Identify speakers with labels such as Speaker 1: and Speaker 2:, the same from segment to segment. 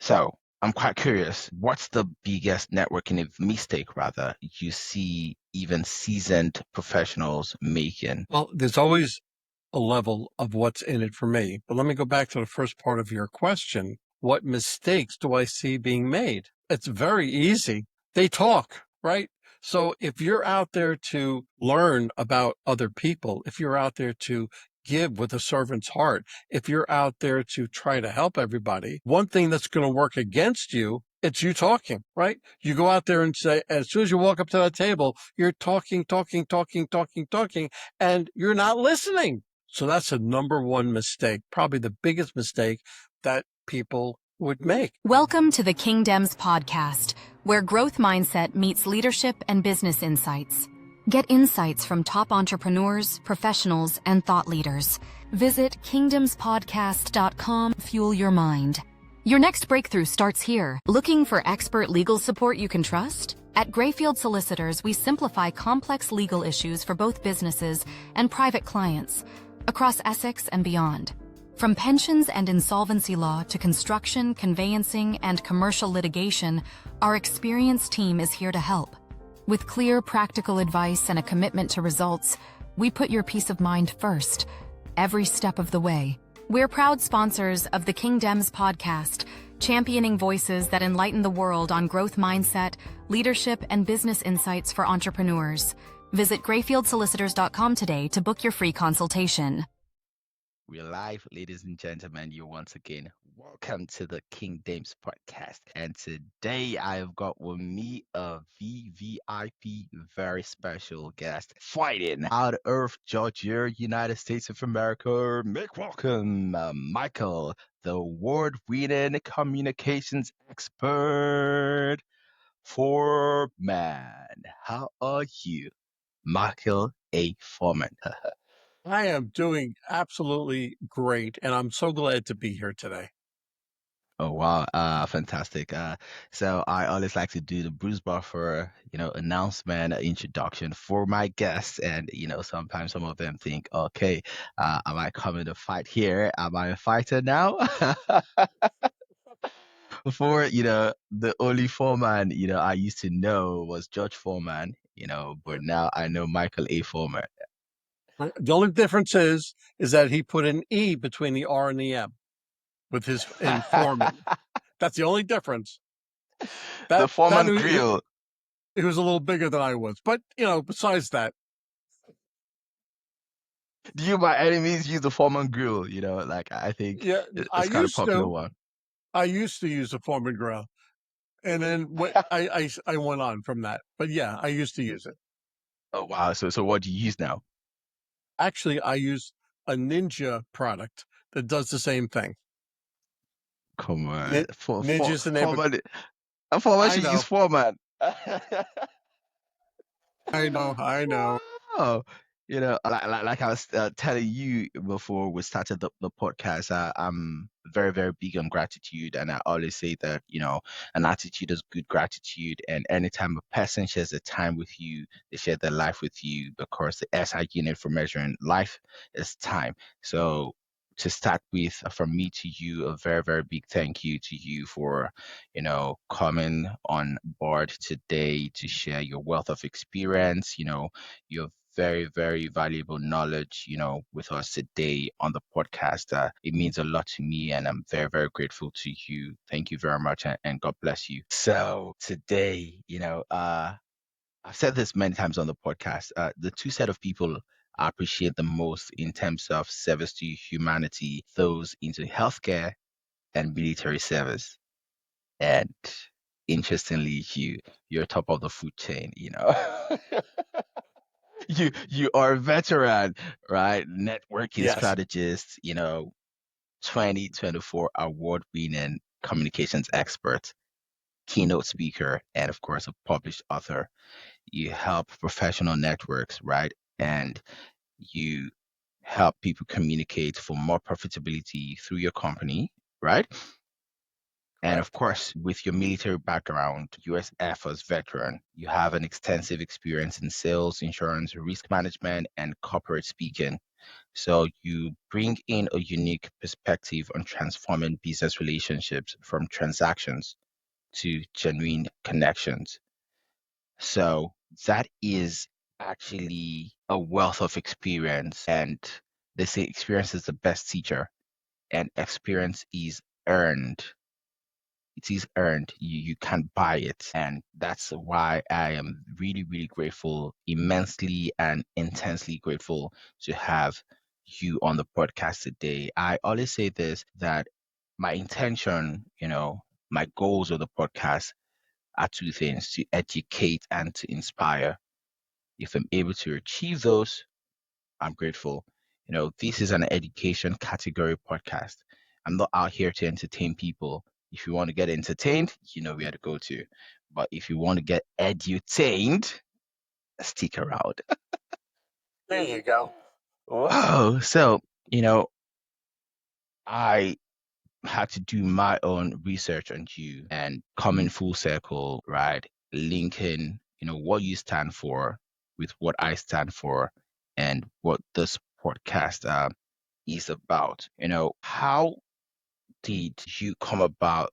Speaker 1: So I'm quite curious, what's the biggest networking mistake rather you see even seasoned professionals making?
Speaker 2: Well, there's always a level of what's in it for me. But let me go back to the first part of your question. What mistakes do I see being made? It's very easy. They talk, right? So if you're out there to learn about other people, if you're out there to give with a servant's heart, if you're out there to try to help everybody, one thing that's going to work against you, it's you talking, right? You go out there and say, as soon as you walk up to that table, you're talking, and you're not listening. So that's a number one mistake, probably the biggest mistake that people would make.
Speaker 3: Welcome to the Kingdoms Podcast, where growth mindset meets leadership and business insights. Get insights from top entrepreneurs, professionals, and thought leaders. Visit kingdomspodcast.com. Fuel your mind. Your next breakthrough starts here. Looking for expert legal support you can trust? At Grayfield Solicitors, we simplify complex legal issues for both businesses and private clients across Essex and beyond. From pensions and insolvency law to construction, conveyancing, and commercial litigation, our experienced team is here to help. With clear, practical advice and a commitment to results, we put your peace of mind first, every step of the way. We're proud sponsors of the Kingdoms Podcast, championing voices that enlighten the world on growth mindset, leadership, and business insights for entrepreneurs. Visit grayfieldsolicitors.com today to book your free consultation.
Speaker 1: We're live, ladies and gentlemen. You're once again welcome to the Kingdoms Podcast. And today I've got with me a VVIP, very special guest, fighting out of Georgia, United States of America. Make welcome, Michael, the award-winning communications expert, Foreman. How are you, Michael A. Foreman?
Speaker 2: I am doing absolutely great, and I'm so glad to be here today.
Speaker 1: Oh wow, fantastic. So I always like to do the Bruce Buffer, announcement, introduction for my guests, and sometimes some of them think, okay, am I coming to fight here? Am I a fighter now? Before, the only Foreman, I used to know was George Foreman, but now I know Michael A. Foreman.
Speaker 2: The only difference is that he put an E between the R and the M with his informant. That's the only difference.
Speaker 1: The
Speaker 2: That
Speaker 1: Foreman
Speaker 2: he
Speaker 1: grill.
Speaker 2: was a little bigger than I was, but besides that,
Speaker 1: Do you by any means use the Foreman grill? Like I think
Speaker 2: yeah, I
Speaker 1: it's kind of
Speaker 2: used
Speaker 1: popular
Speaker 2: to.
Speaker 1: one.
Speaker 2: I used to use the Foreman grill, and then I went on from that. But yeah, I used to use it.
Speaker 1: Oh wow! So what do you use now?
Speaker 2: Actually, I use a Ninja product that does the same thing.
Speaker 1: Come on,
Speaker 2: Ninja's the name of.
Speaker 1: Foreman. Foreman
Speaker 2: I
Speaker 1: should use
Speaker 2: know,
Speaker 1: Foreman.
Speaker 2: I know.
Speaker 1: Wow. Like I was telling you before we started the podcast, I'm very, very big on gratitude. And I always say that, an attitude is good gratitude. And anytime a person shares a time with you, they share their life with you because the SI unit for measuring life is time. So to start with, from me to you, a very, very big thank you to you for, coming on board today to share your wealth of experience, your very, very valuable knowledge, with us today on the podcast. It means a lot to me, and I'm very, very grateful to you. Thank you very much, and God bless you. So today, I've said this many times on the podcast. The two set of people I appreciate the most in terms of service to humanity, those into healthcare and military service. And interestingly, you're top of the food chain, you are a veteran, right? Networking
Speaker 2: Yes.
Speaker 1: strategist, 2024 award-winning communications expert, keynote speaker, and of course a published author. You help professional networks, right? And you help people communicate for more profitability through your company, right? And of course, with your military background, US Air Force veteran, you have an extensive experience in sales, insurance, risk management, and corporate speaking. So you bring in a unique perspective on transforming business relationships from transactions to genuine connections. So that is actually a wealth of experience. And they say experience is the best teacher, and experience is earned. It is earned. You can't buy it. And that's why I am really, really grateful, immensely and intensely grateful to have you on the podcast today. I always say this, that my intention, my goals of the podcast are two things: to educate and to inspire. If I'm able to achieve those, I'm grateful. This is an education category podcast. I'm not out here to entertain people. If you want to get entertained, you know where to go to. But if you want to get edutained, stick around.
Speaker 2: There you go. What?
Speaker 1: Oh, so, I had to do my own research on you and coming full circle, right? Linking, what you stand for with what I stand for and what this podcast is about. How did you come about,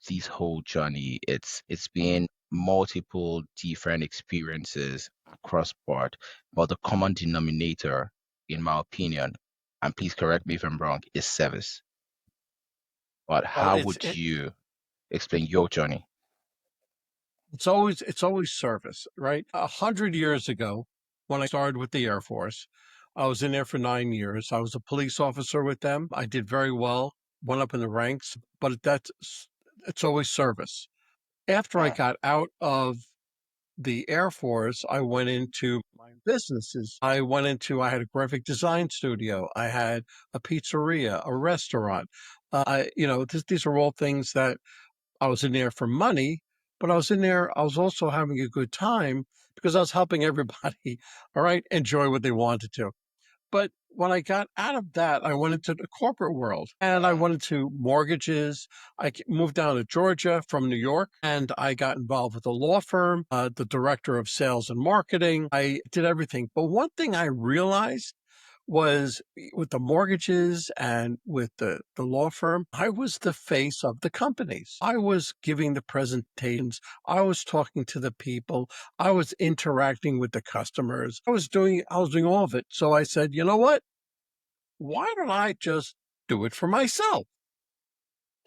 Speaker 1: this whole journey? It's been multiple different experiences across board, but the common denominator, in my opinion, and please correct me if I'm wrong, is service. But
Speaker 2: Well,
Speaker 1: how would you explain your journey?
Speaker 2: it's always service, right? 100 years ago, when I started with the Air Force, I was in there for 9 years. I was a police officer with them. I did very well, went up in the ranks, but it's always service. After I
Speaker 1: Mm.
Speaker 2: got out of the Air Force, I went into my businesses. I had a graphic design studio. I had a pizzeria, a restaurant. These are all things that I was in there for money, but I was also having a good time because I was helping everybody, all right, enjoy what they wanted to. But when I got out of that, I went into the corporate world and I went into mortgages. Moved down to Georgia from New York and I got involved with a law firm, the director of sales and marketing. I did everything. But one thing I realized was with the mortgages and with the law firm, I was the face of the companies. I was giving the presentations. I was talking to the people. I was interacting with the customers. I was doing all of it. So I said, you know what? Why don't I just do it for myself?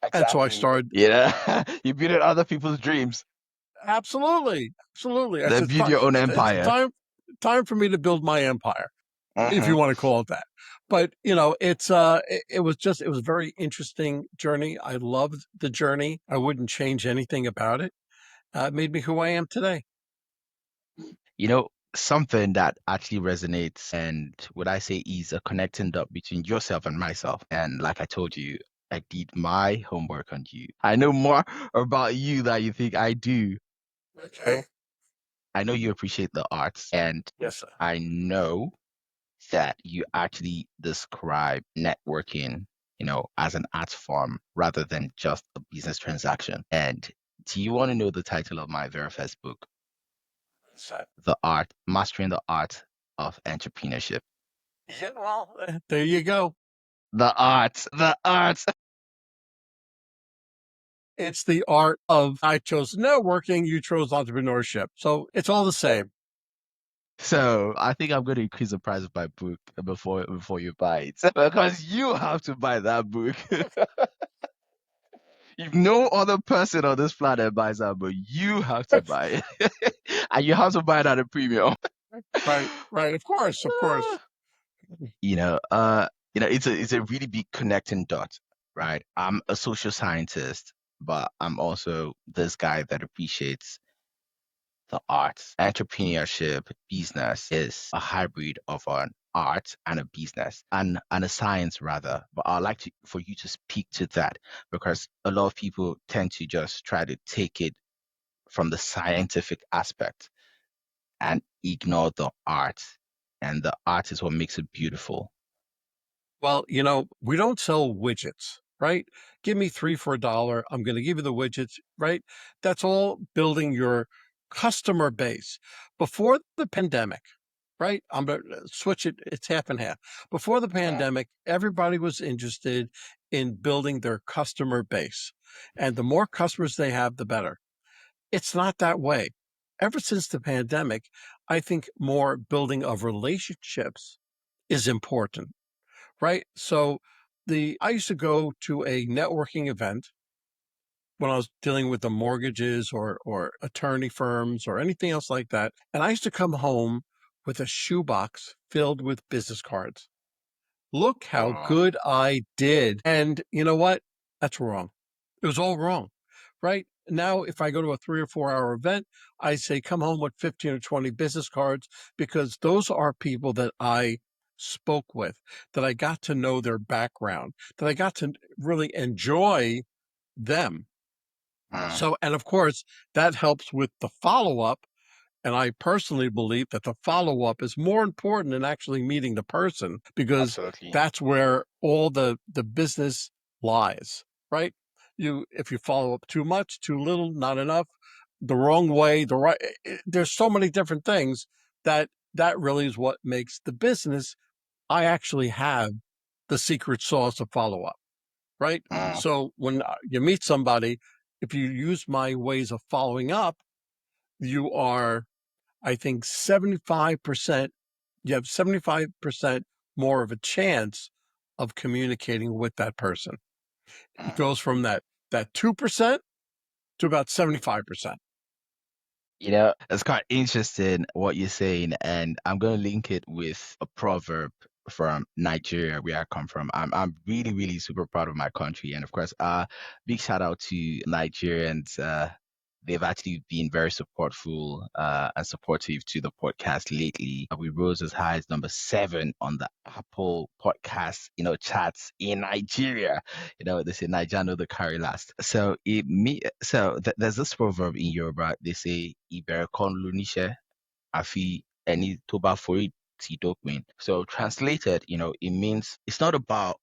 Speaker 2: And so I
Speaker 1: Exactly.
Speaker 2: started.
Speaker 1: You build other people's dreams.
Speaker 2: Absolutely. Absolutely. I
Speaker 1: Then
Speaker 2: said,
Speaker 1: build your own
Speaker 2: it's
Speaker 1: empire.
Speaker 2: time for me to build my empire, if you
Speaker 1: Hmm.
Speaker 2: want to call it that. But it was a very interesting journey. I loved the journey. I wouldn't change anything about it. It made me who I am today.
Speaker 1: Something that actually resonates and what I say is a connecting dot between yourself and myself. And like I told you, I did my homework on you. I know more about you than you think I do.
Speaker 2: Okay.
Speaker 1: I know you appreciate the arts, and
Speaker 2: Yes, sir.
Speaker 1: I know that you actually describe networking, as an art form rather than just a business transaction. And do you want to know the title of my very first book?
Speaker 2: So,
Speaker 1: Mastering the Art of Entrepreneurship.
Speaker 2: yeah, well, there you go.
Speaker 1: The art.
Speaker 2: It's the art of I chose networking, you chose entrepreneurship. So it's all the same.
Speaker 1: So I think I'm going to increase the price of my book before you buy it because you have to buy that book. If no other person on this planet buys that book, you have to buy it, and you have to buy it at a premium.
Speaker 2: Right, right. Of course, of course.
Speaker 1: you know, uh, it's a really big connecting dot, right? I'm a social scientist, but I'm also this guy that appreciates the arts. Entrepreneurship, business is a hybrid of an art and a business and a science rather. But I'd like for you to speak to that because a lot of people tend to just try to take it from the scientific aspect and ignore the art. And the art is what makes it beautiful.
Speaker 2: Well, we don't sell widgets. right? Give me 3 for $1. I'm going to give you the widgets, right? That's all building your customer base. Before the pandemic, right? I'm going to switch it. It's half and half. Before the pandemic, everybody was interested in building their customer base. And the more customers they have, the better. It's not that way. Ever since the pandemic, I think more building of relationships is important, right? So I used to go to a networking event when I was dealing with the mortgages or attorney firms or anything else like that. And I used to come home with a shoebox filled with business cards. Look how
Speaker 1: Oh,
Speaker 2: good I did. And you know what? That's wrong. It was all wrong, right? Now, if I go to a 3 or 4 hour event, I say, come home with 15 or 20 business cards, because those are people that I spoke with, that I got to know their background, that I got to really enjoy them.
Speaker 1: mm,
Speaker 2: So, and of course, that helps with the follow up. And I personally believe that the follow up is more important than actually meeting the person, because
Speaker 1: absolutely.
Speaker 2: that's where all the business lies, right? If you follow up too much, too little, not enough, the wrong way, the right, there's so many different things that really is what makes the business. I actually have the secret sauce of follow up, right?
Speaker 1: Mm,
Speaker 2: So when you meet somebody, if you use my ways of following up, you are, I think, 75%, you have 75% more of a chance of communicating with that person. It
Speaker 1: mm.
Speaker 2: goes from that 2% to about 75%.
Speaker 1: It's quite interesting what you're saying, and I'm going to link it with a proverb from Nigeria, where I come from. I'm really, really super proud of my country, and of course, big shout out to Nigerians. They've actually been very supportful and supportive to the podcast lately. We rose as high as number 7 on the Apple podcast, charts in Nigeria. They say Nigeria know the carry last. So there's this proverb in Yoruba. They say Ibere kon lunishe afi eni toba fori ti dopin. So translated, it means it's not about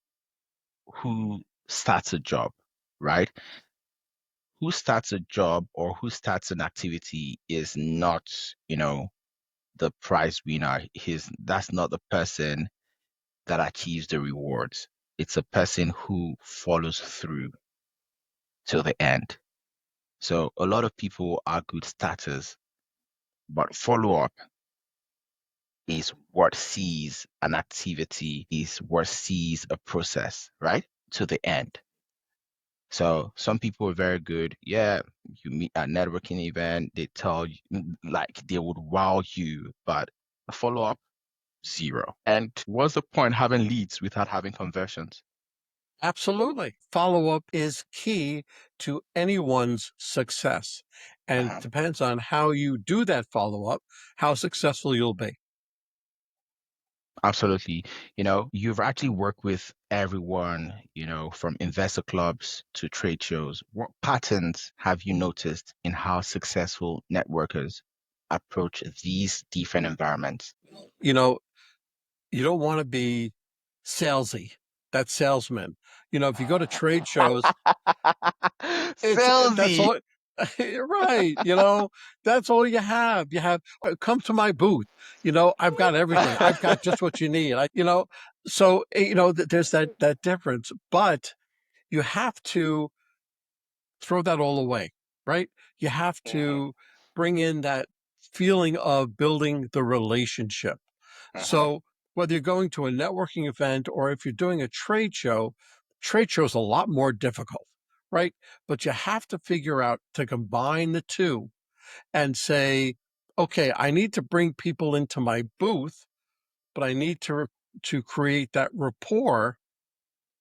Speaker 1: who starts a job, right? Who starts a job or who starts an activity is not, the prize winner. That's not the person that achieves the rewards. It's a person who follows through till the end. So a lot of people are good starters, but follow up is what sees an activity, is what sees a process, right? To the end. So some people are very good. Yeah, you meet at networking event, they tell you like they would wow you, but a follow up, zero. And what's the point having leads without having conversions?
Speaker 2: Absolutely. Follow up is key to anyone's success. And it
Speaker 1: Uh-huh.
Speaker 2: depends on how you do that follow up, how successful you'll be.
Speaker 1: Absolutely. You've actually worked with everyone, from investor clubs to trade shows. What patterns have you noticed in how successful networkers approach these different environments?
Speaker 2: You know, you don't want to be salesy, that salesman. If you go to trade shows, that's
Speaker 1: Salesy.
Speaker 2: all. Right. That's all you have. You have, come to my booth. I've got everything. I've got just what you need. So, there's that difference, but you have to throw that all away, right? You have
Speaker 1: Mhm,
Speaker 2: to bring in that feeling of building the relationship.
Speaker 1: mhm,
Speaker 2: So whether you're going to a networking event or if you're doing a trade show is a lot more difficult, right? But you have to figure out to combine the two and say, okay, I need to bring people into my booth, but I need to create that rapport.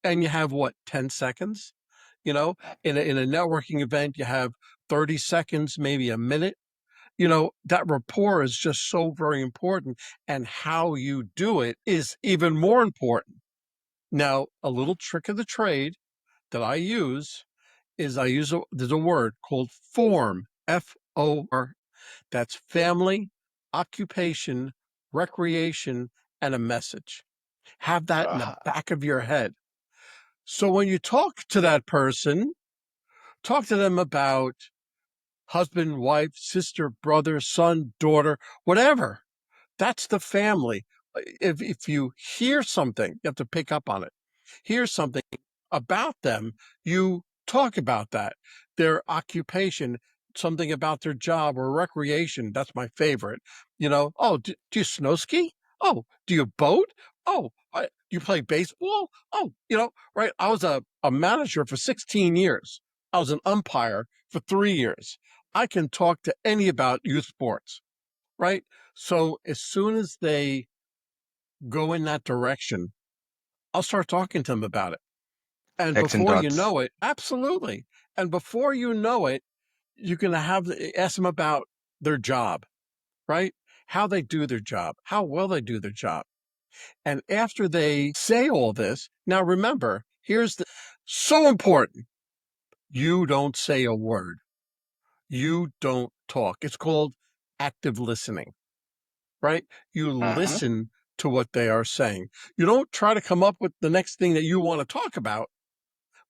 Speaker 2: And you have what, 10 seconds? You know, in a networking event, you have 30 seconds, maybe a minute. That rapport is just so very important. And how you do it is even more important. Now, a little trick of the trade that I use is there's a word called FORM, FOR. That's family, occupation, recreation, and a message. Have that in the
Speaker 1: uh-huh,
Speaker 2: back of your head. So when you talk to that person, talk to them about husband, wife, sister, brother, son, daughter, whatever. That's the family. If you hear something, you have to pick up on it. Hear something about them, you talk about that. Their occupation, something about their job or recreation. That's my favorite. Oh, do you snow ski? Oh, do you boat? Oh, do you play baseball? Oh, right. I was a manager for 16 years. I was an umpire for 3 years. I can talk to any about youth sports, right? So as soon as they go in that direction, I'll start talking to them about it. And
Speaker 1: Connecting
Speaker 2: before you
Speaker 1: dots.
Speaker 2: know it, absolutely. And before you know it, you're going to ask them about their job, right? How they do their job, how well they do their job. And after they say all this, now remember, here's the so important. You don't say a word. You don't talk. It's called active listening, right? You
Speaker 1: Uh-huh.
Speaker 2: listen to what they are saying. You don't try to come up with the next thing that you want to talk about,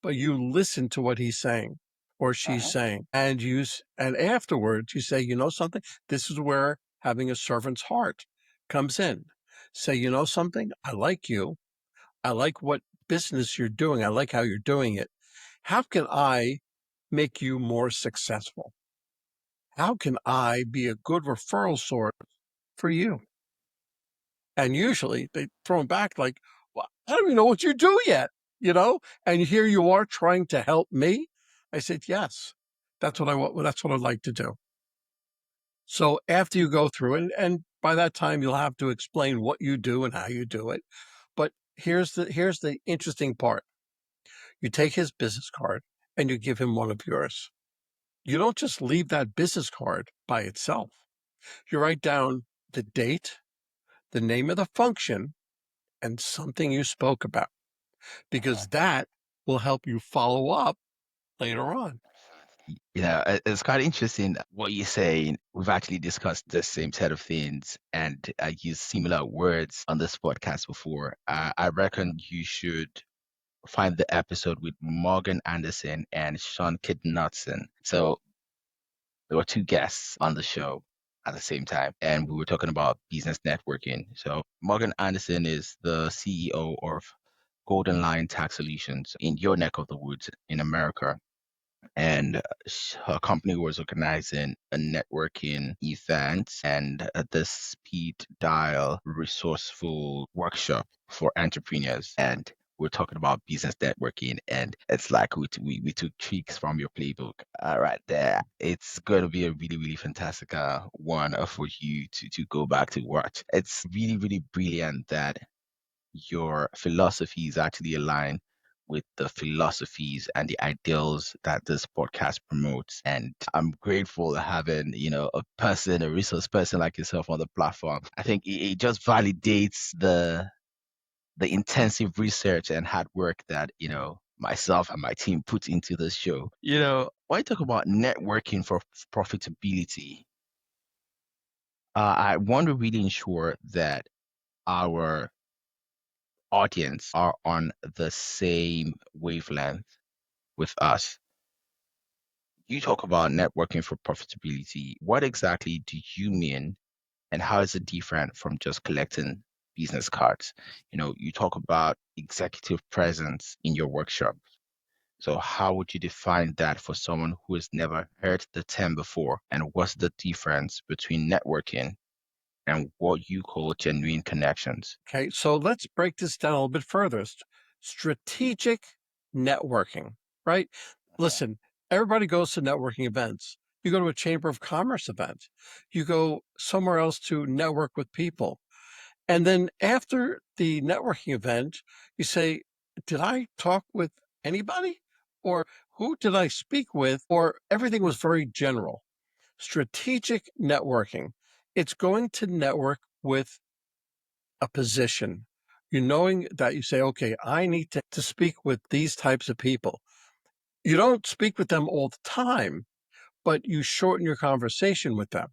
Speaker 2: but you listen to what he's saying or she's
Speaker 1: Uh-huh.
Speaker 2: saying. And afterwards you say, you know something? This is where having a servant's heart comes in. Say, you know something? I like you. I like what business you're doing. I like how you're doing it. How can I make you more successful? How can I be a good referral source for you? And usually they throw them back like, well, I don't even know what you do yet, And here you are trying to help me. I said, yes, that's what I want. That's what I'd like to do. So after you go through it, and by that time you'll have to explain what you do and how you do it. But here's the interesting part. You take his business card and you give him one of yours. You don't just leave that business card by itself. You write down the date, the name of the function, and something you spoke about, because that will help you follow up later on.
Speaker 1: It's quite interesting what you're saying. We've actually discussed the same set of things, and I used similar words on this podcast before. I reckon you should find the episode with Morgan Anderson and Sean Kidnutson. So there were two guests on the show at the same time, and we were talking about business networking. So Morgan Anderson is the CEO of Golden Lion Tax Solutions in your neck of the woods in America. And her company was organizing a networking event and this speed dial resourceful workshop for entrepreneurs. And we're talking about business networking, and it's like we took tricks from your playbook right there. It's going to be a really, really fantastic one for you to go back to watch. It's really, really brilliant that your philosophy is actually aligned with the philosophies and the ideals that this podcast promotes. And I'm grateful having, a resource person like yourself on the platform. I think it just validates the intensive research and hard work that, myself and my team put into this show. When I talk about networking for profitability, I want to really ensure that our audience are on the same wavelength with us. You talk about networking for profitability. What exactly do you mean, and how is it different from just collecting business cards? You talk about executive presence in your workshop. So how would you define that for someone who has never heard the term before? And what's the difference between networking and what you call genuine connections?
Speaker 2: Okay, so let's break this down a little bit further. Strategic networking, right? Listen, everybody goes to networking events. You go to a Chamber of Commerce event. You go somewhere else to network with people. And then after the networking event, you say, did I talk with anybody? Or who did I speak with? Or everything was very general. Strategic networking. It's going to network with a position. You knowing that you say, okay, I need to speak with these types of people. You don't speak with them all the time, but you shorten your conversation with them.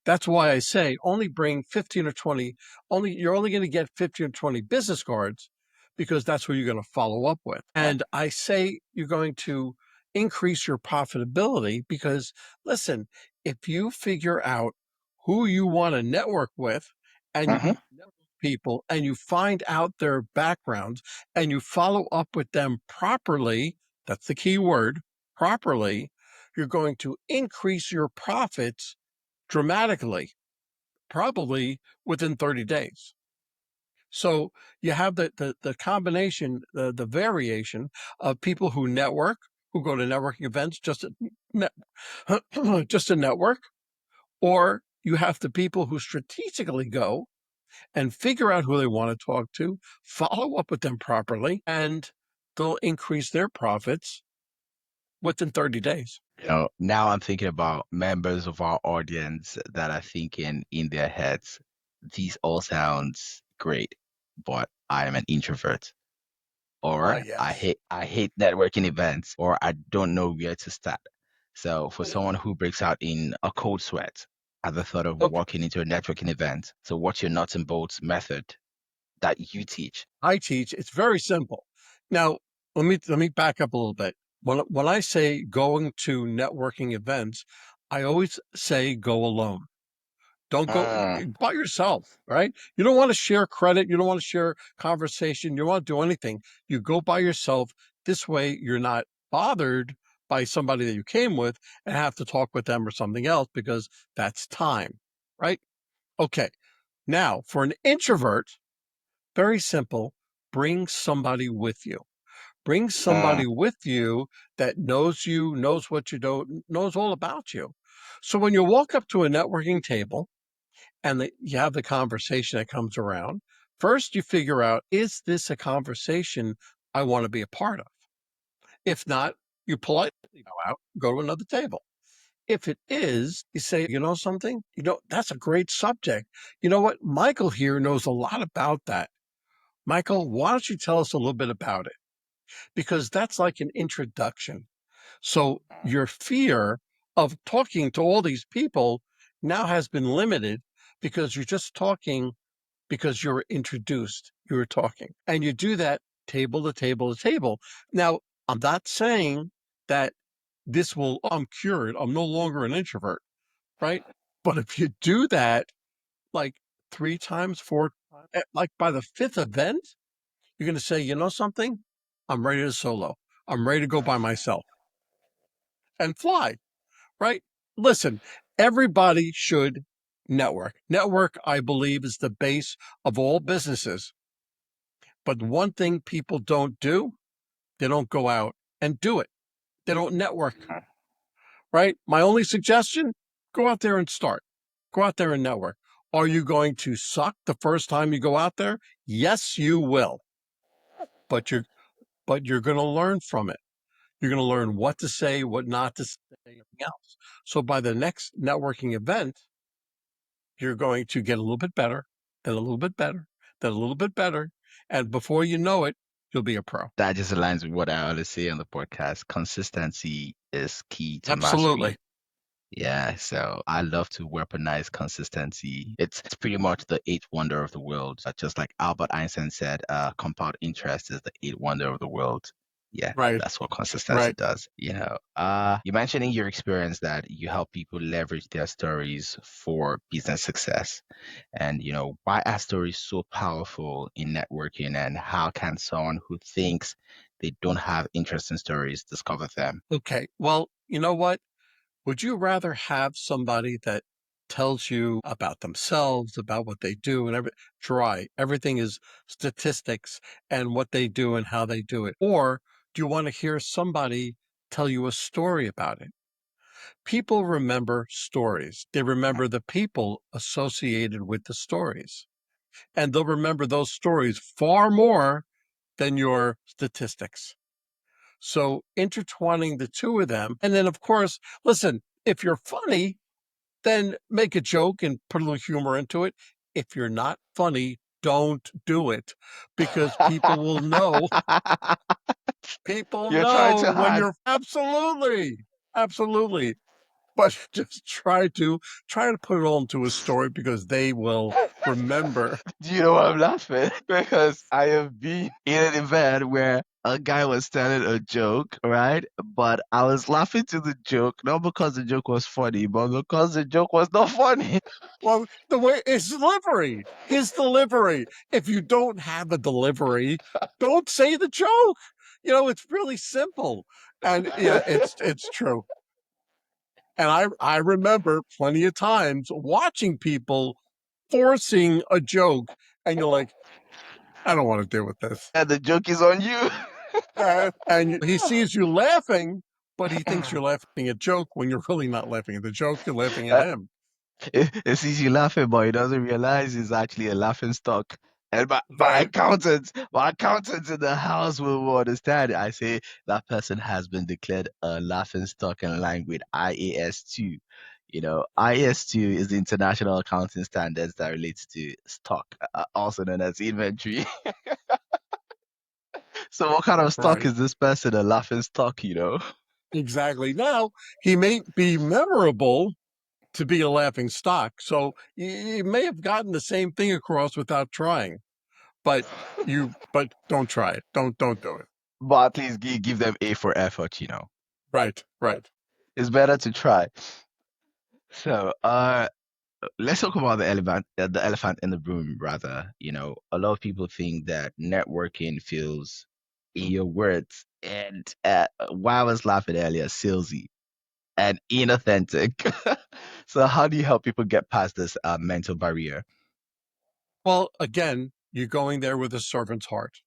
Speaker 2: That's why I say only bring 15 or 20, you're only going to get 15 or 20 business cards because that's who you're going to follow up with. And I say you're going to increase your profitability because, listen, if you figure out who you want to network with and you
Speaker 1: Mm-hmm.
Speaker 2: network people and you find out their backgrounds and you follow up with them properly, that's the key word, properly, you're going to increase your profits dramatically, probably within 30 days. So you have the combination, the variation of people who network, who go to networking events just to, just to network, or you have the people who strategically go and figure out who they want to talk to, follow up with them properly, and they'll increase their profits within 30 days.
Speaker 1: Now I'm thinking about members of our audience that are thinking in their heads, these all sounds great, but I am an introvert, or
Speaker 2: Yes.
Speaker 1: I hate networking events, or I don't know where to start. So for someone who breaks out in a cold sweat at the thought of
Speaker 2: Okay.
Speaker 1: walking into a networking event, so what's your nuts and bolts method that you teach?
Speaker 2: I teach, it's very simple. Now, let me back up a little bit. When I say going to networking events, I always say go alone. Don't go
Speaker 1: Mm,
Speaker 2: by yourself, right? You don't want to share credit. You don't want to share conversation. You don't want to do anything. You go by yourself. This way, you're not bothered by somebody that you came with and have to talk with them or something else because that's time, right? Okay. Now, for an introvert, very simple, bring somebody with you. Bring
Speaker 1: mm.
Speaker 2: somebody with you that knows you, knows what you do, knows all about you. So when you walk up to a networking table, and you have the conversation that comes around. First, you figure out, is this a conversation I want to be a part of? If not, you politely go out, go to another table. If it is, you say, you know something? That's a great subject. You know what? Michael here knows a lot about that. Michael, why don't you tell us a little bit about it? Because that's like an introduction. So your fear of talking to all these people now has been limited because you're just talking because you're introduced, you were talking. And you do that table to table to table. Now, I'm not saying that I'm cured, I'm no longer an introvert, right? But if you do that like 3 times, 4 times, like by the fifth event, you're going to say, you know something? I'm ready to solo. I'm ready to go by myself and fly, right? Listen, everybody should network. Network, I believe, is the base of all businesses. But one thing people don't do, they don't go out and do it. They don't network, right? My only suggestion, go out there and start. Go out there and network. Are you going to suck the first time you go out there? Yes, you will. But you're going to learn from it. You're going to learn what to say, what not to say, everything else. So by the next networking event, you're going to get a little bit better, then a little bit better, then a little bit better. And before you know it, you'll be a pro.
Speaker 1: That just aligns with what I always say on the podcast. Consistency is key to
Speaker 2: Absolutely.
Speaker 1: mastery. Yeah, so I love to weaponize consistency. It's pretty much the eighth wonder of the world. Just like Albert Einstein said, compound interest is the eighth wonder of the world. Yeah,
Speaker 2: Right.
Speaker 1: that's what consistency
Speaker 2: Right.
Speaker 1: does. You mentioned in your experience that you help people leverage their stories for business success. And why are stories so powerful in networking, and how can someone who thinks they don't have interesting stories discover them?
Speaker 2: Okay. Well, you know what? Would you rather have somebody that tells you about themselves, about what they do, and everything is statistics and what they do and how they do it? Or do you want to hear somebody tell you a story about it? People remember stories. They remember the people associated with the stories, and they'll remember those stories far more than your statistics. So intertwining the two of them. And then, of course, listen, if you're funny, then make a joke and put a little humor into it. If you're not funny, don't do it because people will know. People
Speaker 1: You're trying
Speaker 2: know
Speaker 1: too
Speaker 2: when
Speaker 1: hard.
Speaker 2: you're absolutely, absolutely. but just try to put it all into a story because they will remember.
Speaker 1: Do you know why I'm laughing? Because I have been in an event where a guy was telling a joke, right? But I was laughing to the joke, not because the joke was funny, but because the joke was not funny.
Speaker 2: Well, the way his delivery. If you don't have a delivery, don't say the joke. It's really simple. And yeah, it's true. And I remember plenty of times watching people forcing a joke, and you're like, I don't want to deal with this.
Speaker 1: And the joke is on you.
Speaker 2: And he sees you laughing, but he thinks you're laughing at a joke when you're really not laughing at the joke. You're laughing at him.
Speaker 1: It sees you laughing, but he doesn't realize it's actually a laughing stock. And
Speaker 2: Right.
Speaker 1: my accountant in the house will understand. I say that person has been declared a laughing stock in line with IAS 2. IAS 2 is the international accounting standards that relates to stock, also known as inventory. So what kind of stock
Speaker 2: Right.
Speaker 1: is this person a laughing stock,
Speaker 2: Exactly. Now, he may be memorable to be a laughing stock. So you may have gotten the same thing across without trying, but don't try it. Don't do it.
Speaker 1: But at least give them A for effort.
Speaker 2: Right. Right.
Speaker 1: It's better to try. So, let's talk about the elephant in the room, rather. A lot of people think that networking feels, in your words, and why I was laughing earlier, salesy and inauthentic. So, how do you help people get past this mental barrier?
Speaker 2: Well, again, you're going there with a servant's heart.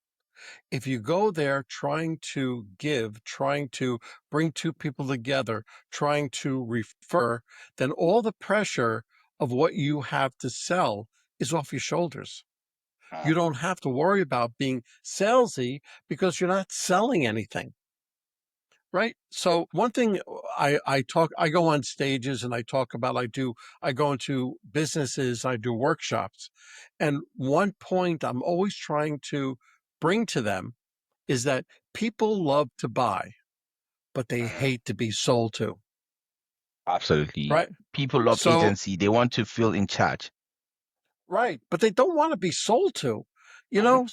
Speaker 2: If you go there trying to give, trying to bring two people together, trying to refer, then all the pressure of what you have to sell is off your shoulders. You don't have to worry about being salesy because you're not selling anything. Right. So one thing I go on stages and I talk about, I go into businesses, I do workshops. And one point I'm always trying to bring to them is that people love to buy, but they hate to be sold to.
Speaker 1: Absolutely.
Speaker 2: Right.
Speaker 1: People love
Speaker 2: So,
Speaker 1: agency. They want to feel in charge.
Speaker 2: right. But they don't want to be sold to,
Speaker 1: Mhm.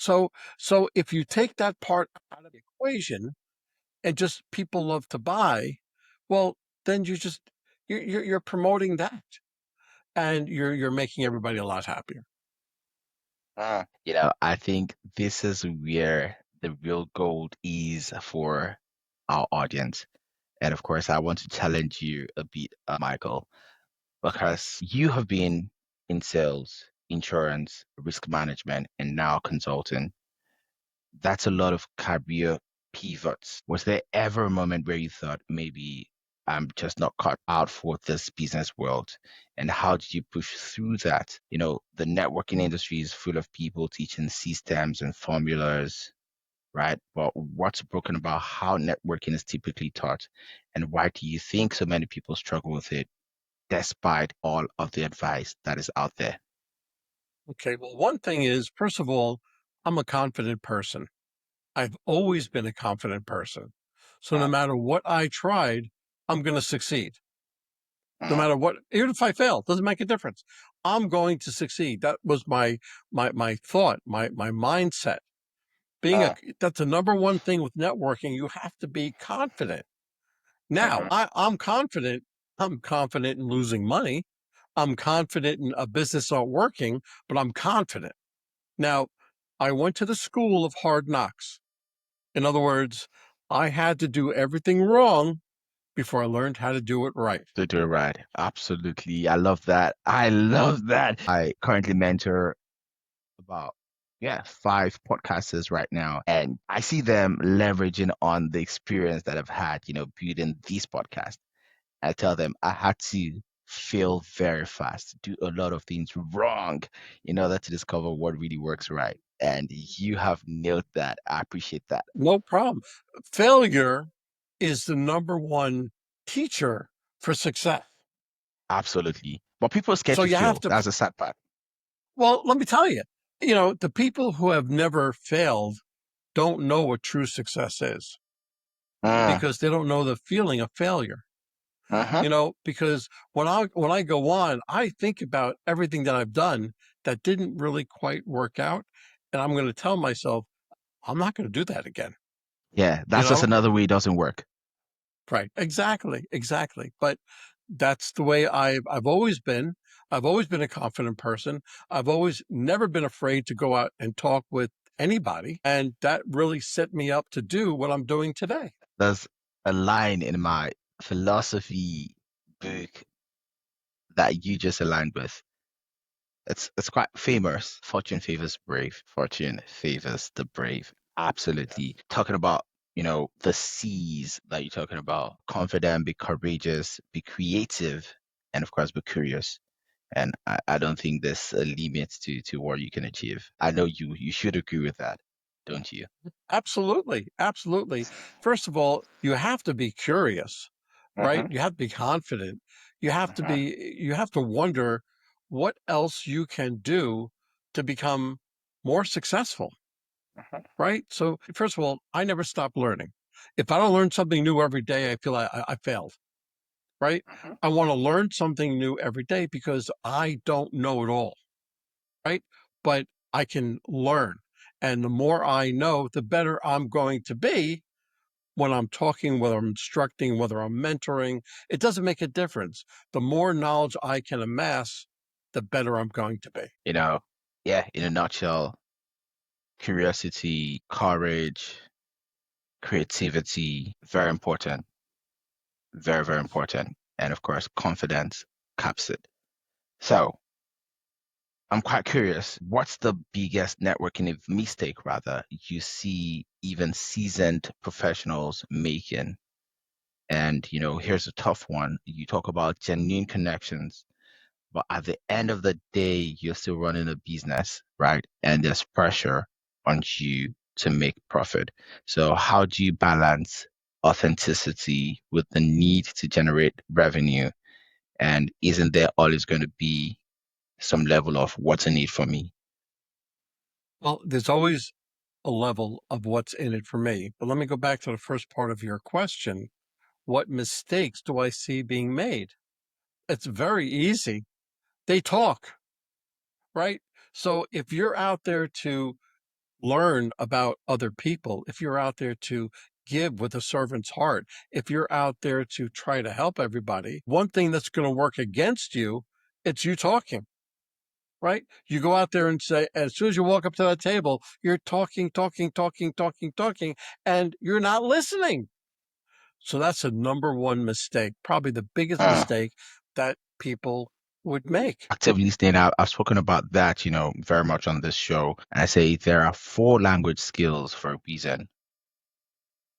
Speaker 2: so if you take that part out of the equation and just people love to buy, well, then you're promoting that and you're making everybody a lot happier.
Speaker 1: I think this is where the real gold is for our audience. And of course, I want to challenge you a bit, Michael, because you have been in sales, insurance, risk management, and now consulting. That's a lot of career pivots. Was there ever a moment where you thought maybe I'm just not cut out for this business world? And how did you push through that? The networking industry is full of people teaching systems and formulas, right? But what's broken about how networking is typically taught? And why do you think so many people struggle with it despite all of the advice that is out there?
Speaker 2: Okay. Well, one thing is, first of all, I'm a confident person. I've always been a confident person. So no
Speaker 1: Mm,
Speaker 2: matter what I tried, I'm going to succeed. No
Speaker 1: mm,
Speaker 2: matter what, even if I fail, doesn't make a difference. I'm going to succeed. That was my thought, my mindset.
Speaker 1: mm,
Speaker 2: That's the number one thing with networking. You have to be confident. Now,
Speaker 1: mhm.
Speaker 2: I'm confident. I'm confident in losing money. I'm confident in a business not working, but I'm confident. Now, I went to the school of hard knocks. In other words, I had to do everything wrong before I learned how to do it right.
Speaker 1: To do it right. Absolutely. I love that. I love that. I currently mentor about, yeah, 5 podcasters right now. And I see them leveraging on the experience that I've had, building this podcast. I tell them I had to fail very fast, do a lot of things wrong in order to discover what really works right. And you have nailed that. I appreciate that.
Speaker 2: No problem. Failure is the number one teacher for success.
Speaker 1: Absolutely. But people are scared
Speaker 2: So
Speaker 1: to
Speaker 2: you have
Speaker 1: fail.
Speaker 2: to,
Speaker 1: That's the sad part.
Speaker 2: well, let me tell you, the people who have never failed don't know what true success is
Speaker 1: Mm,
Speaker 2: because they don't know the feeling of failure. Because when I go on, I think about everything that I've done that didn't really quite work out. And I'm going to tell myself, I'm not going to do that again.
Speaker 1: Yeah, that's just another way it doesn't work.
Speaker 2: Right. Exactly. But that's the way I've always been. I've always been a confident person. I've always never been afraid to go out and talk with anybody. And that really set me up to do what I'm doing today.
Speaker 1: There's a line in my philosophy book that you just aligned with. It's quite famous. Fortune favors brave. Fortune favors the brave. Absolutely. Talking about, the C's that you're talking about. Confident, be courageous, be creative, and of course be curious. And I don't think there's a limit to what you can achieve. I know you should agree with that, don't you?
Speaker 2: Absolutely. First of all, you have to be curious, right?
Speaker 1: Mm-hmm.
Speaker 2: You have to be confident. You have to wonder what else you can do to become more successful, right? So first of all, I never stop learning. If I don't learn something new every day, I feel I failed, right? I want to learn something new every day because I don't know it all, right? But I can learn. And the more I know, the better I'm going to be when I'm talking, whether I'm instructing, whether I'm mentoring. It doesn't make a difference. The more knowledge I can amass, the better I'm going to be.
Speaker 1: Yeah, in a nutshell, curiosity, courage, creativity, very important. Very, very important. And of course, confidence caps it. So I'm quite curious, what's the biggest networking mistake, rather, you see even seasoned professionals making? And, here's a tough one. You talk about genuine connections, but at the end of the day, you're still running a business, right? And there's pressure on you to make profit. So how do you balance authenticity with the need to generate revenue? And isn't there always going to be some level of what's in it for me?
Speaker 2: Well, there's always a level of what's in it for me. But let me go back to the first part of your question. What mistakes do I see being made? It's very easy. They talk, right? So if you're out there to learn about other people, if you're out there to give with a servant's heart, if you're out there to try to help everybody, one thing that's going to work against you, it's you talking, right? You go out there and say, as soon as you walk up to that table, you're talking, and you're not listening. So that's a number one mistake, probably the biggest
Speaker 1: Uh,
Speaker 2: mistake that people would make.
Speaker 1: Active listening, I've spoken about that, very much on this show. And I say there are four language skills for a reason: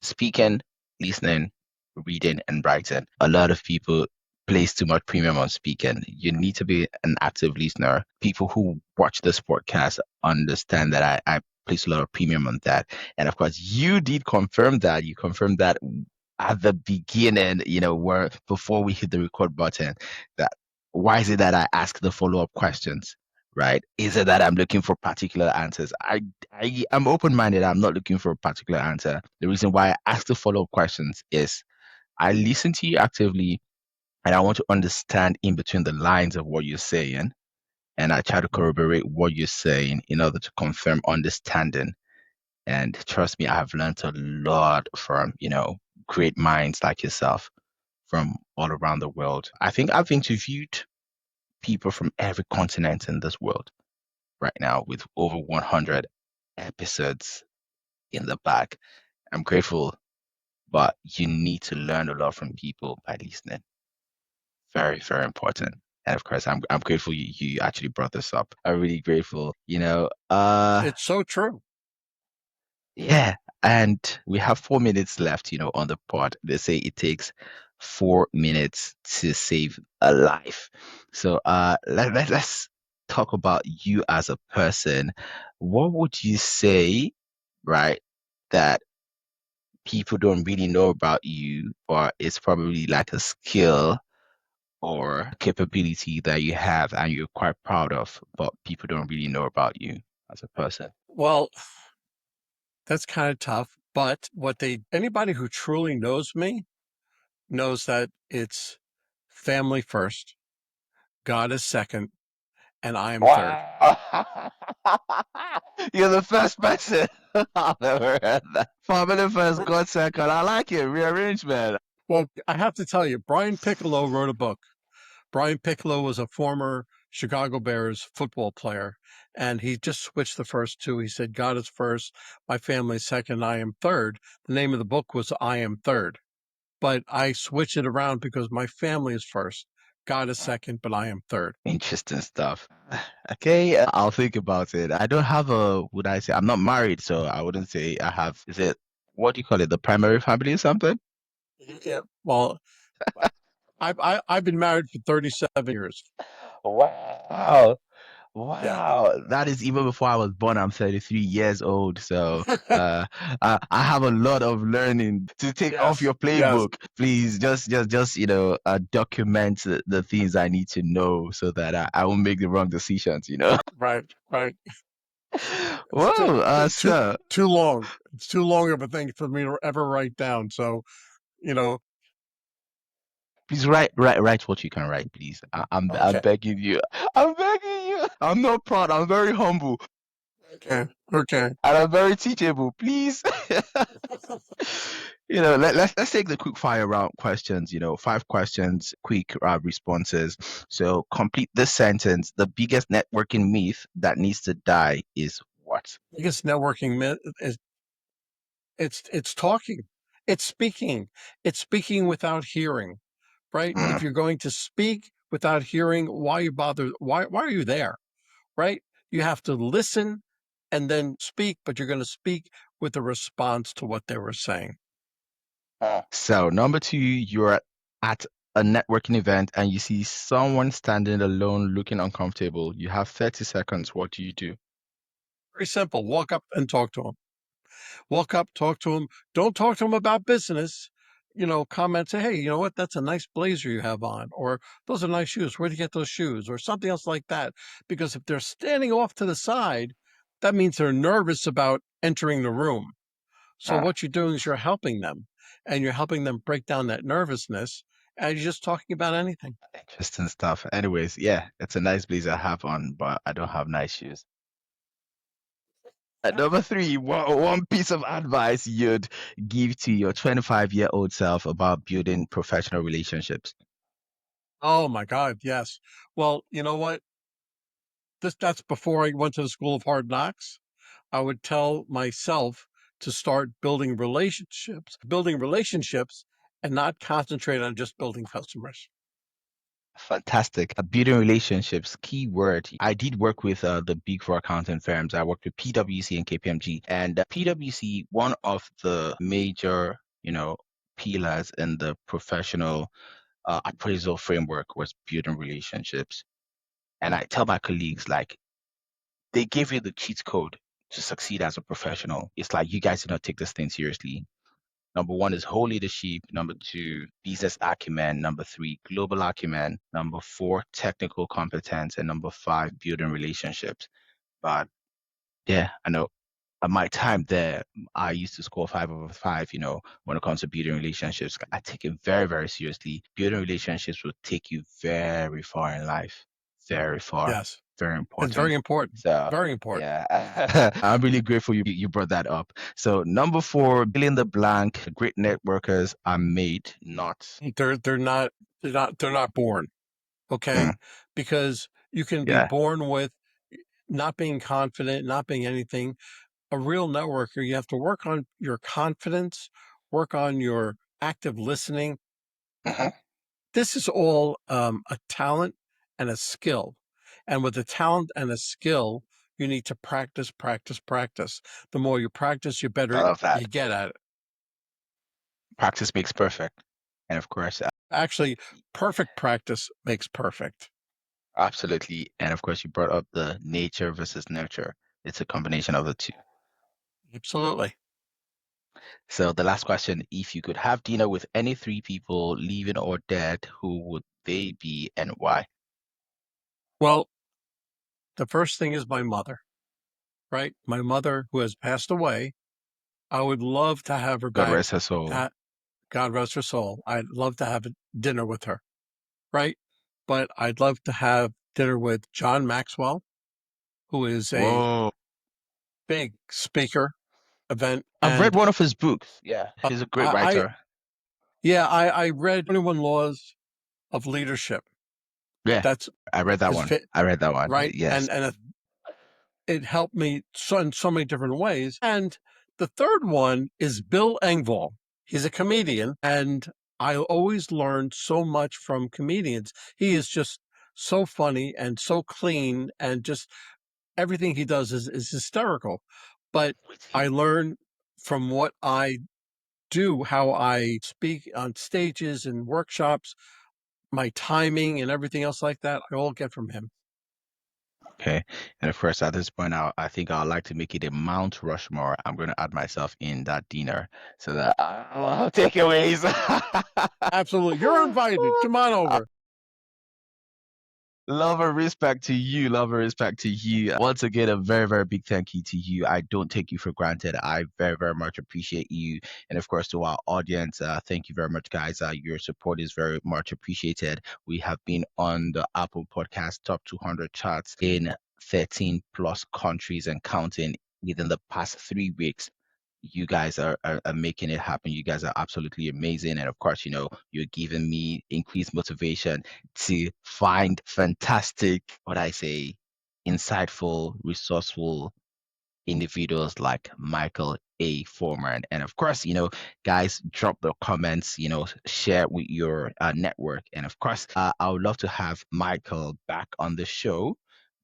Speaker 1: speaking, listening, reading, and writing. A lot of people place too much premium on speaking. You need to be an active listener. People who watch this podcast understand that I place a lot of premium on that. And of course, you did confirm that. You confirmed that at the beginning, where before we hit the record button, that why is it that I ask the follow-up questions? Right? Is it that I'm looking for particular answers? I am open-minded. I'm not looking for a particular answer. The reason why I ask the follow-up questions is I listen to you actively and I want to understand in between the lines of what you're saying. And I try to corroborate what you're saying in order to confirm understanding. And trust me, I have learned a lot from, great minds like yourself from all around the world. I think I've interviewed people from every continent in this world right now with over 100 episodes in the bag. I'm grateful, but you need to learn a lot from people by listening. Very, very important. And of course, I'm grateful you actually brought this up. I'm really grateful.
Speaker 2: It's so true.
Speaker 1: Yeah. And we have 4 minutes left, on the pod. They say it takes 4 minutes to save a life. So let's talk about you as a person. What would you say, right, that people don't really know about you, but it's probably like a skill or capability that you have and you're quite proud of, but people don't really know about you as a person?
Speaker 2: Well, that's kind of tough. But anybody who truly knows me knows that it's family first, God is second, and I am third.
Speaker 1: Wow. You're the first person I've ever heard that. Family first, God second. I like it. Rearrangement.
Speaker 2: Well, I have to tell you, Brian Piccolo wrote a book. Brian Piccolo was a former Chicago Bears football player, and he just switched the first two. He said, God is first, my family second, I am third. The name of the book was I Am Third. But I switch it around because my family is first. God is second, but I am third.
Speaker 1: Interesting stuff. Okay, I'll think about it. I don't have would I say, I'm not married, so I wouldn't say I have, is it, what do you call it, the primary family or something?
Speaker 2: Yeah. Well, I've been married for 37 years.
Speaker 1: Wow.
Speaker 2: Yeah.
Speaker 1: Wow. That is even before I was born. I'm 33 years old. So I have a lot of learning to take off
Speaker 2: Yes.
Speaker 1: your
Speaker 2: Yes.
Speaker 1: playbook. Please just document the things I need to know so that I won't make the wrong decisions.
Speaker 2: Right. Right. It's
Speaker 1: Whoa, sir.
Speaker 2: too long. It's too long of a thing for me to ever write down. So, you know,
Speaker 1: Please write what you can write, please. I'm
Speaker 2: okay.
Speaker 1: begging you. I'm begging you. I'm not proud. I'm very humble
Speaker 2: Okay. Okay.
Speaker 1: and I'm very teachable. Please. Let's take the quick fire round questions. 5 questions, quick responses. So complete this sentence. The biggest networking myth that needs to die is what?
Speaker 2: Biggest networking myth is it's talking. It's speaking. It's speaking without hearing. Right?
Speaker 1: Mm.
Speaker 2: If you're going to speak without hearing, why you bother? Why are you there? Right? You have to listen and then speak, but you're going to speak with a response to what they were saying.
Speaker 1: So number 2, you're at a networking event and you see someone standing alone looking uncomfortable. You have 30 seconds. What do you do?
Speaker 2: Very simple. Walk up and talk to them. Walk up, talk to them. Don't talk to them about business. Comment, say, hey, you know what? That's a nice blazer you have on, or those are nice shoes. Where'd you get those shoes? Or something else like that. Because if they're standing off to the side, that means they're nervous about entering the room. So what you're doing is you're helping them, and you're helping them break down that nervousness, and you're just talking about anything.
Speaker 1: Interesting stuff. Anyways, yeah, it's a nice blazer I have on, but I don't have nice shoes. Number 3, one piece of advice you'd give to your 25-year-old self about building professional relationships.
Speaker 2: Oh my God, yes. Well, you know what? That's before I went to the School of Hard Knocks. I would tell myself to start building relationships and not concentrate on just building customers.
Speaker 1: Fantastic. Building relationships, key word. I did work with the big four accounting firms. I worked with PwC and KPMG. And PwC, one of the major, pillars in the professional appraisal framework was building relationships. And I tell my colleagues, like, they give you the cheat code to succeed as a professional. It's like you guys do not take this thing seriously. Number 1 is whole leadership. Number 2, business acumen. Number 3, global acumen. Number 4, technical competence. And number 5, building relationships. But yeah, I know at my time there, I used to score 5 over 5, when it comes to building relationships. I take it very, very seriously. Building relationships will take you very far in life. Very far.
Speaker 2: Yes,
Speaker 1: Very
Speaker 2: it's very
Speaker 1: important.
Speaker 2: important.
Speaker 1: So
Speaker 2: Very important.
Speaker 1: yeah, I'm really grateful you brought that up. So number 4, fill in the blank. Great networkers are made, not.
Speaker 2: They're not born. Okay,
Speaker 1: Mm,
Speaker 2: because you can be
Speaker 1: yeah.
Speaker 2: born with not being confident, not being anything. A real networker, you have to work on your confidence, work on your active listening.
Speaker 1: Mhm.
Speaker 2: This is all a talent and a skill. And with a talent and a skill, you need to practice, practice, practice. The more you practice, the
Speaker 1: I
Speaker 2: better
Speaker 1: love that.
Speaker 2: you get at it.
Speaker 1: Practice makes perfect. And of course,
Speaker 2: Actually, perfect practice makes perfect.
Speaker 1: absolutely. And of course, you brought up the nature versus nurture. It's a combination of the two.
Speaker 2: Absolutely.
Speaker 1: So the last question, if you could have dinner with any 3 people, living or dead, who would they be and why?
Speaker 2: Well, the first thing is my mother, right? My mother, who has passed away. I would love to have her
Speaker 1: God
Speaker 2: back.
Speaker 1: rest her soul.
Speaker 2: God rest her soul. I'd love to have dinner with her, right? But I'd love to have dinner with John Maxwell, who is a
Speaker 1: Whoa.
Speaker 2: big speaker event.
Speaker 1: I've read
Speaker 2: And
Speaker 1: one of his books. Yeah, he's a great
Speaker 2: I
Speaker 1: writer.
Speaker 2: I read 21 Laws of Leadership.
Speaker 1: Yeah,
Speaker 2: That's
Speaker 1: I read that
Speaker 2: his
Speaker 1: one.
Speaker 2: fit,
Speaker 1: I read that one.
Speaker 2: right?
Speaker 1: Yes.
Speaker 2: And it helped me in so many different ways. And the third one is Bill Engvall. He's a comedian, and I always learned so much from comedians. He is just so funny and so clean, and just everything he does is hysterical. But I learn from what I do, how I speak on stages and workshops, my timing and everything else like that, I all get from him.
Speaker 1: Okay. And of course, at this point, I think I'd like to make it a Mount Rushmore. I'm going to add myself in that dinner so that I'll have takeaways.
Speaker 2: Absolutely. You're invited. Come on over.
Speaker 1: Love and respect to you. Love and respect to you. Once again, a very, very big thank you to you. I don't take you for granted. I very, very much appreciate you. And of course, to our audience, thank you very much, guys. Your support is very much appreciated. We have been on the Apple Podcast Top 200 charts in 13 plus countries and counting within the past 3 weeks. You guys are making it happen. You guys are absolutely amazing. And of course, you're giving me increased motivation to find fantastic, what I say, insightful, resourceful individuals like Michael A. Foreman. And of course, guys, drop the comments, share with your network. And of course, I would love to have Michael back on the show,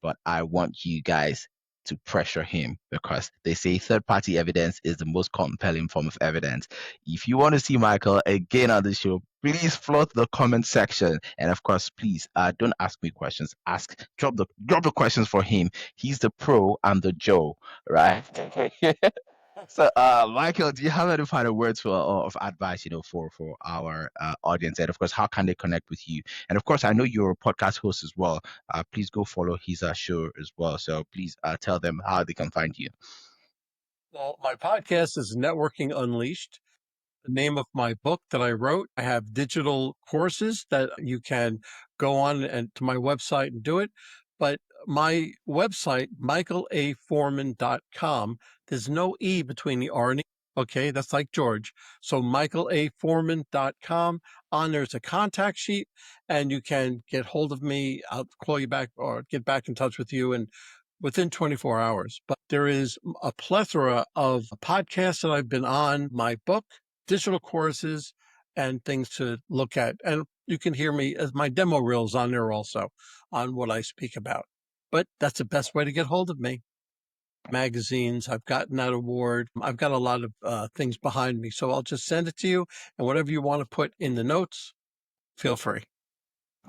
Speaker 1: but I want you guys to pressure him because they say third party evidence is the most compelling form of evidence. If you want to see Michael again on the show, please flood the comment section. And of course, please don't ask me questions. Drop the questions for him. He's the pro, I'm the Joe, right? So, Michael, do you have any final words of advice, for our audience? And of course, how can they connect with you? And of course, I know you're a podcast host as well. Please go follow his show as well. So please tell them how they can find you.
Speaker 2: Well, my podcast is Networking Unleashed. The name of my book that I wrote. I have digital courses that you can go on and to my website and do it. But my website, michaelaforeman.com, there's no E between the R and E. Okay, that's like George. So michaelaforeman.com. On there's a contact sheet, and you can get hold of me. I'll call you back or get back in touch with you and within 24 hours. But there is a plethora of podcasts that I've been on, my book, digital courses, and things to look at. And you can hear me as my demo reels on there also on what I speak about. But that's the best way to get hold of me. Magazines, I've gotten that award. I've got a lot of things behind me. So I'll just send it to you. And whatever you want to put in the notes, feel free.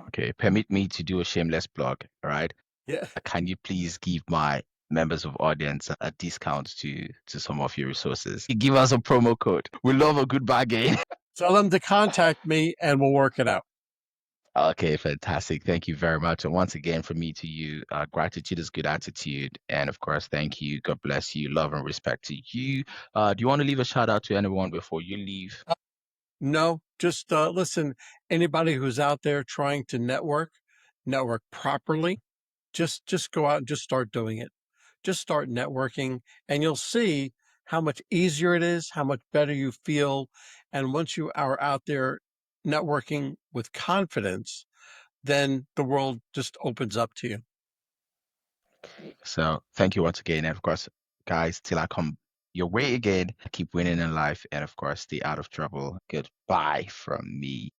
Speaker 1: Okay, permit me to do a shameless plug, all right?
Speaker 2: Yeah.
Speaker 1: Can you please give my members of audience a discount to some of your resources? Give us a promo code. We love a good bargain.
Speaker 2: Tell them to contact me and we'll work it out.
Speaker 1: Okay, fantastic. Thank you very much. And once again, from me to you, gratitude is good attitude. And of course, thank you. God bless you. Love and respect to you. Do you want to leave a shout out to anyone before you leave?
Speaker 2: No, just listen, anybody who's out there trying to network properly, just go out and just start doing it. Just start networking and you'll see how much easier it is, how much better you feel. And once you are out there networking with confidence, then the world just opens up to you.
Speaker 1: So thank you once again. And of course, guys, till I come your way again, keep winning in life. And of course, stay out of trouble. Goodbye from me.